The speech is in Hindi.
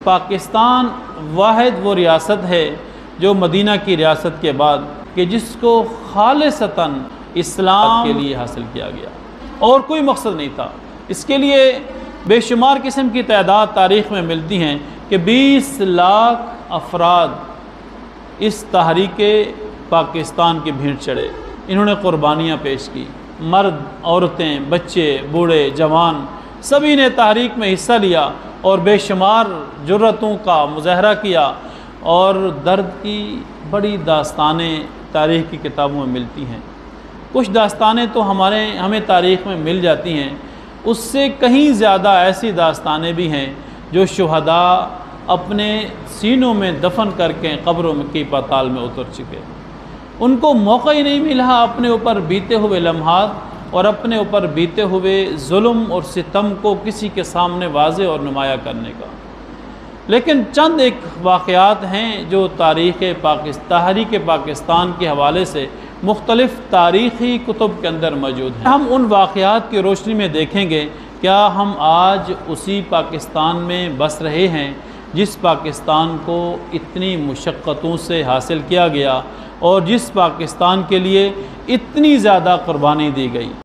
पाकिस्तान वाहिद वो रियासत है जो मदीना की रियासत के बाद कि जिसको खालिसतन इस्लाम के लिए हासिल किया गया और कोई मकसद नहीं था। इसके लिए बेशुमार किस्म की तादाद तारीख़ में मिलती हैं कि 20 लाख अफराद इस तहरीक पाकिस्तान की भीड़ चढ़े। इन्होंने क़ुरबानियाँ पेश की, मर्द, औरतें, बच्चे, बूढ़े, जवान सभी ने तहरीक में हिस्सा लिया और बेशुमार जुर्रतों का मुज़ाहरा किया। और दर्द की बड़ी दास्तानें तारीख़ की किताबों में मिलती हैं। कुछ दास्तानें तो हमें तारीख़ में मिल जाती हैं, उससे कहीं ज़्यादा ऐसी दास्तानें भी हैं जो शुहदा अपने सीनों में दफन करके कब्रों में की पाताल में उतर चुके। उनको मौका ही नहीं मिला अपने ऊपर बीते हुए लम्हात और अपने ऊपर बीते हुए जुल्म और सितम को किसी के सामने वाज़े और नुमाया करने का। लेकिन चंद एक वाक़यात हैं जो तहरीक पाकिस्तान के हवाले से मुख्तलिफ़ तारीख़ी कुतुब के अंदर मौजूद हैं। हम उन वाक़यात की रोशनी में देखेंगे क्या हम आज उसी पाकिस्तान में बस रहे हैं जिस पाकिस्तान को इतनी मुशक्क़तों से हासिल किया गया और जिस पाकिस्तान के लिए इतनी ज़्यादा क़ुरबानी दी गई।